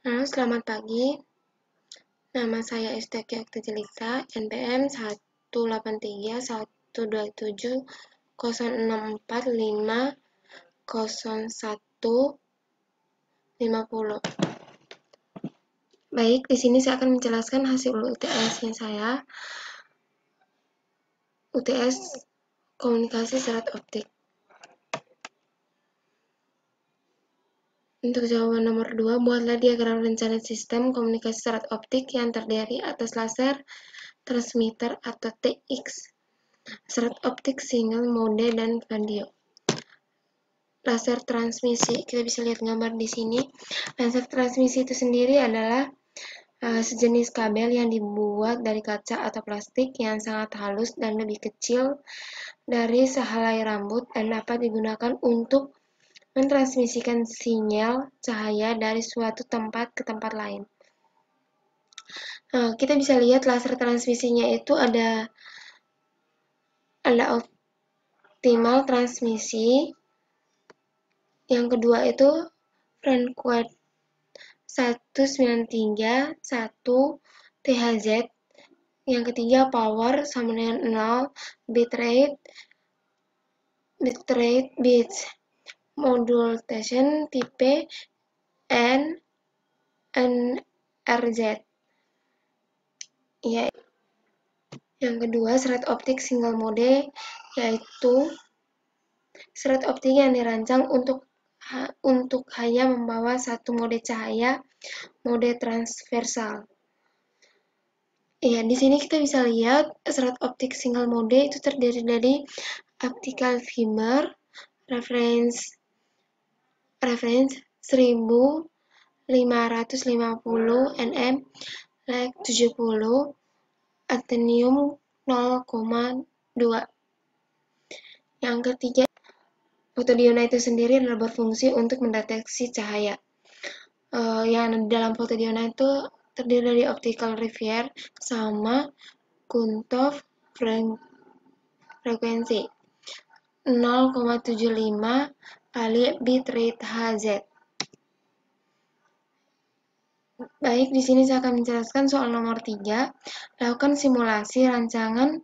Halo, selamat pagi. Nama saya Esteki Oktajelisa, NPM 1831084500150. Baik, di sini saya akan menjelaskan hasil UTS-nya saya. UTS Komunikasi Serat Optik. Untuk jawaban nomor 2, buatlah diagram rencana sistem komunikasi serat optik yang terdiri atas laser, transmitter atau TX, serat optik single mode, dan radio. Laser transmisi, kita bisa lihat gambar di sini. Laser transmisi itu sendiri adalah sejenis kabel yang dibuat dari kaca atau plastik yang sangat halus dan lebih kecil dari sehelai rambut dan dapat digunakan untuk mentransmisikan sinyal cahaya dari suatu tempat ke tempat lain. Kita bisa lihat laser transmisinya itu ada optimal transmisi. Yang kedua itu frequency 193.1 THz. Yang ketiga power sama dengan 0, bitrate bits, modulation tipe NRZ. Ya, yang kedua serat optik single mode, yaitu serat optik yang dirancang untuk hanya membawa satu mode cahaya, mode transversal. Ya, di sini kita bisa lihat serat optik single mode itu terdiri dari optical fiber reference 1550 nm, like 70, actinium 0,2. Yang ketiga, fotodiode itu sendiri adalah berfungsi untuk mendeteksi cahaya. Yang dalam fotodiode itu terdiri dari optical rivier sama cutoff frekuensi 0,75 kali bitrate Hz. Baik, di sini saya akan menjelaskan soal nomor 3. Lakukan simulasi rancangan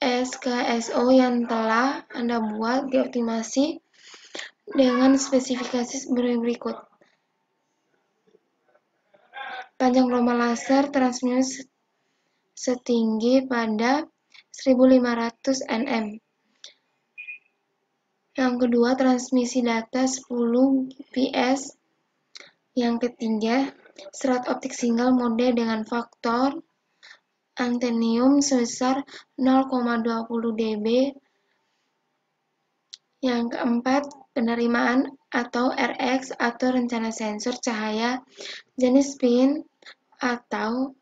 SKSO yang telah Anda buat dioptimasi dengan spesifikasi berikut. Panjang gelombang laser transmisi setinggi pada 1500 nm. Yang kedua, transmisi data 10 bps. Yang ketiga, serat optik single mode dengan faktor actinium sebesar 0,20 dB. Yang keempat, penerimaan atau RX atau rencana sensor cahaya jenis spin atau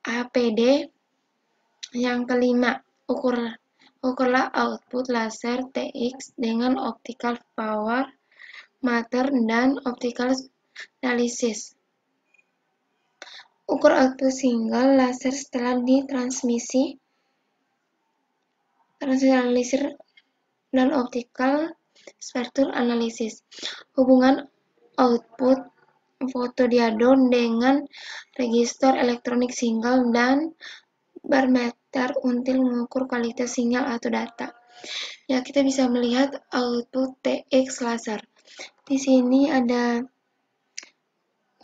APD. Yang kelima, ukurlah output laser TX dengan optical power meter dan optical analysis. Ukur output single laser setelah ditransmisi, analisis dan optical spectrum analysis. Hubungan output fotodiode dengan register elektronik single dan barmeter untuk mengukur kualitas sinyal atau data. Ya, kita bisa melihat output TX laser. Di sini ada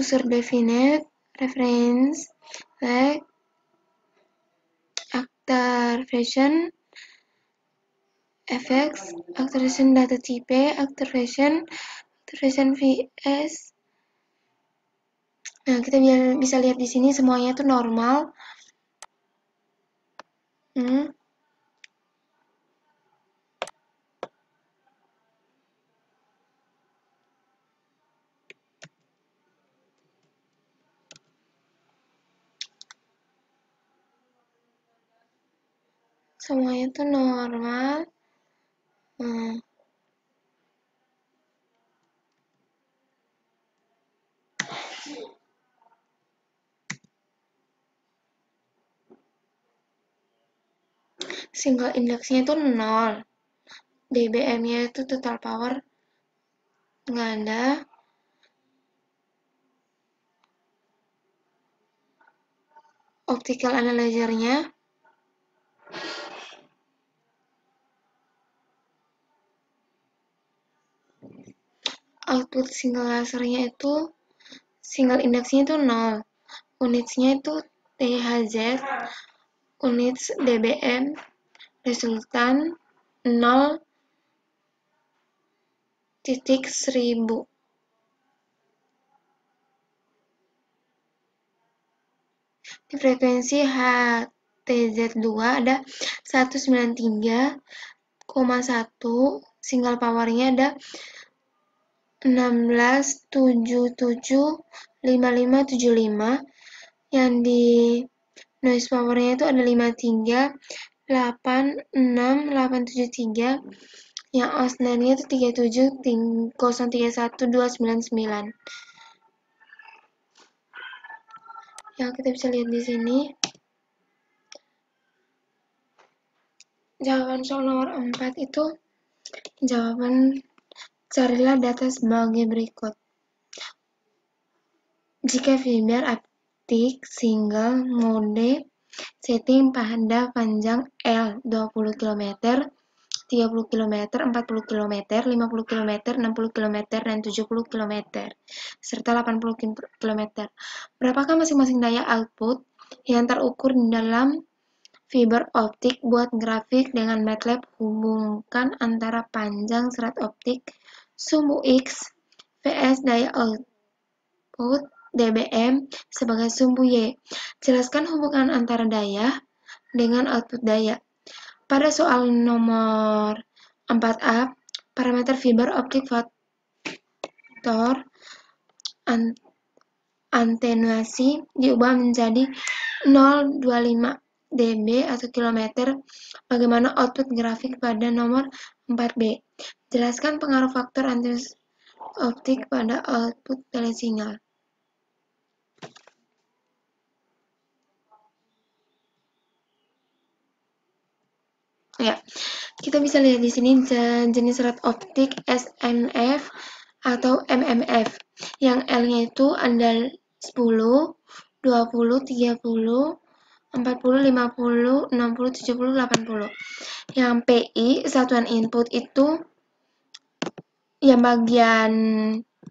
user definite, reference, lag, activation, effects, activation data type, activation VS. Nah, kita bisa lihat di sini semuanya itu normal. Semuanya itu normal. Single indeksnya itu 0. dBm-nya itu total power nggak ada. optical analyzer-nya. Output single lasernya itu, single indeksnya itu 0, unitsnya itu THz, units dBm, resultan 0.1000. Di frekuensi HTZ2 ada 193,1, single powernya ada 16775575, yang di noise powernya itu ada 5386873, yang oscillernya itu 37031.299. Ya, kita bisa lihat di sini. Jawaban soal nomor 4 itu jawaban, carilah data sebagai berikut. Jika fiber optik single mode setting pada panjang L 20 km, 30 km, 40 km, 50 km, 60 km, dan 70 km, serta 80 km. Berapakah masing-masing daya output yang terukur dalam fiber optik? Buat grafik dengan MATLAB, hubungkan antara panjang serat optik sumbu X vs daya output dBm sebagai sumbu Y. Jelaskan hubungan antara daya dengan output daya. Pada soal nomor 4A, parameter fiber optik faktor atenuasi diubah menjadi 0,25 dB atau kilometer. Bagaimana output grafik pada nomor 4B? Jelaskan pengaruh faktor atenuasi optik pada output telesinyal. Ya, kita bisa lihat di sini jenis serat optik SMF atau MMF, yang L-nya itu ada 10, 20, 30, 40, 50, 60, 70, 80. Yang PI, satuan input itu, yang bagian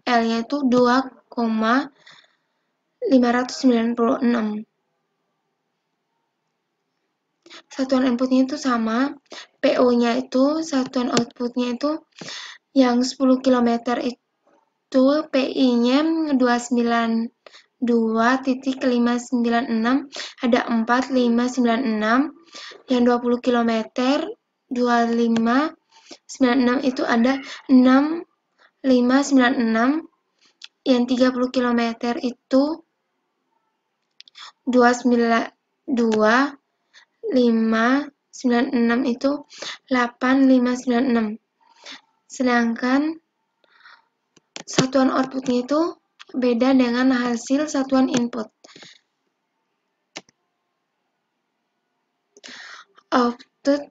L-nya itu 2,596. Satuan inputnya itu sama, PO-nya itu, satuan outputnya itu, yang 10 km itu PI-nya 292.596, ada 4596, yang 20 km 2596 itu ada 6596, yang 30 km itu 29596 itu 8596. Sedangkan satuan outputnya itu beda dengan hasil satuan input. Output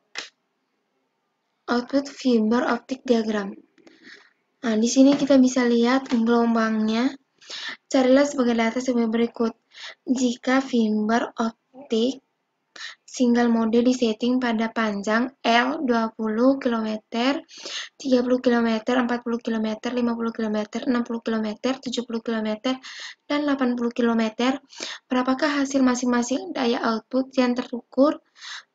fiber optik diagram. Nah, di sini kita bisa lihat gelombangnya. Carilah sebagai data sebagai berikut. Jika fiber optik single mode disetting pada panjang L 20 km, 30 km, 40 km, 50 km, 60 km, 70 km, dan 80 km, berapakah hasil masing-masing daya output yang terukur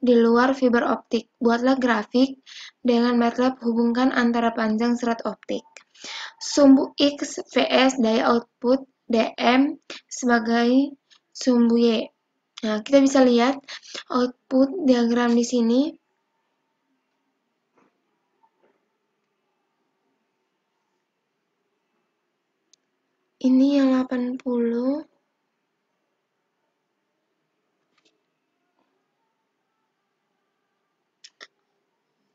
di luar fiber optik? Buatlah grafik dengan MATLAB, hubungkan antara panjang serat optik sumbu X vs daya output dm sebagai sumbu Y. Nah, kita bisa lihat output diagram di sini. Ini yang 80.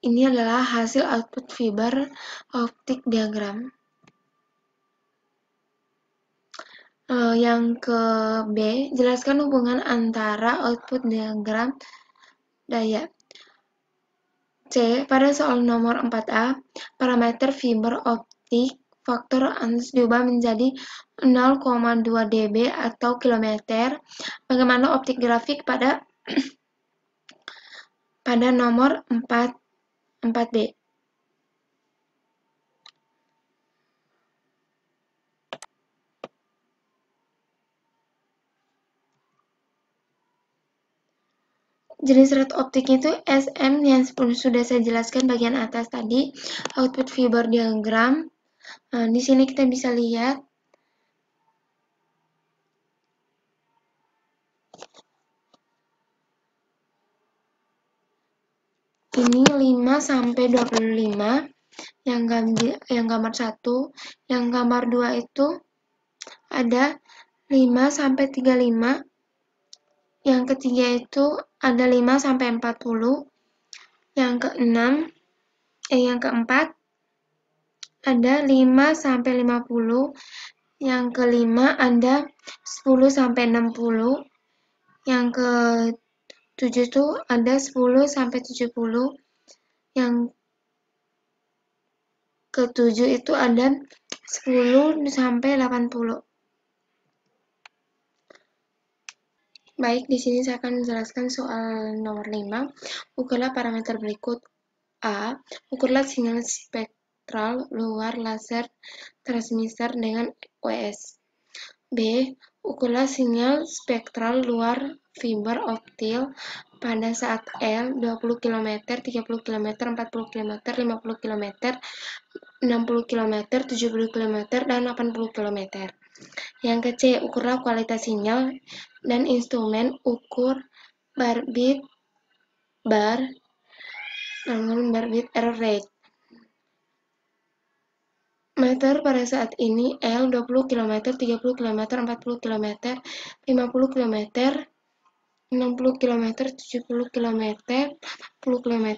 Ini adalah hasil output fiber optik diagram. Yang ke B, jelaskan hubungan antara output diagram daya. C, pada soal nomor 4A, parameter fiber optik faktor harus diubah menjadi 0,2 dB atau kilometer. Bagaimana optik grafik pada nomor 4b. Jenis serat optik itu SM yang sudah saya jelaskan bagian atas tadi, output fiber diagram. Nah, di sini kita bisa lihat ini 5 sampai 25 yang gambar 1, yang gambar 2 itu ada 5 sampai 35, yang ketiga itu ada 5 sampai 40, yang keempat ada 5 sampai 50, yang kelima ada 10 sampai 60, yang ke-7 itu ada 10 sampai 70, yang ke-7 itu ada 10 sampai 80. Baik, di sini saya akan menjelaskan soal nomor 5. Ukurlah parameter berikut. A. Ukurlah sinyal spektral luar laser transmitter dengan WS. B. Ukurlah sinyal spektral luar fiber optik pada saat L 20 km, 30 km, 40 km, 50 km, 60 km, 70 km, dan 80 km. Yang ke-C, ukurlah kualitas sinyal dan instrumen ukur bit error rate. Meter pada saat ini L 20 km, 30 km, 40 km, 50 km, 60 km, 70 km, 80 km.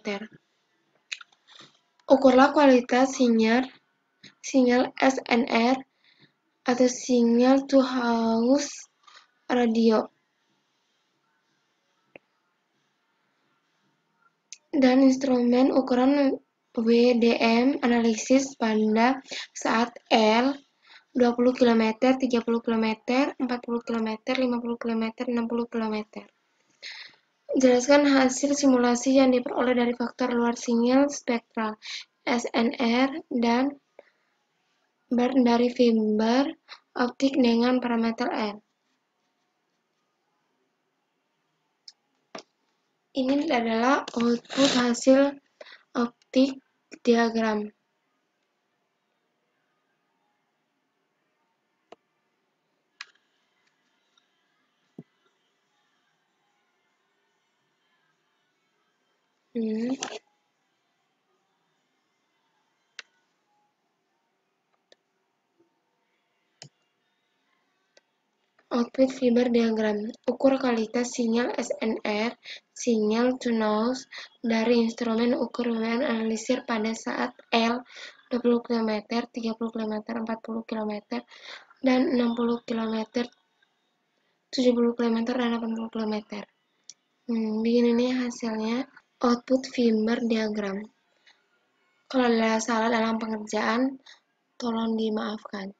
Ukurlah kualitas sinyal SNR atau sinyal to house radio dan instrumen ukuran WDM analisis pada saat L 20 km, 30 km, 40 km, 50 km, 60 km. Jelaskan hasil simulasi yang diperoleh dari faktor luar sinyal spektral SNR dan dari fiber optik dengan parameter L. Ini adalah output hasil optik diagram. Output fiber diagram. Ukur kualitas sinyal SNR, sinyal to noise dari instrumen ukur WDM analisis pada saat L 20 km, 30 km, 40 km, dan 60 km, 70 km, dan 80 km. Begini nih hasilnya output fiber diagram. Kalau ada salah dalam pengerjaan, tolong dimaafkan.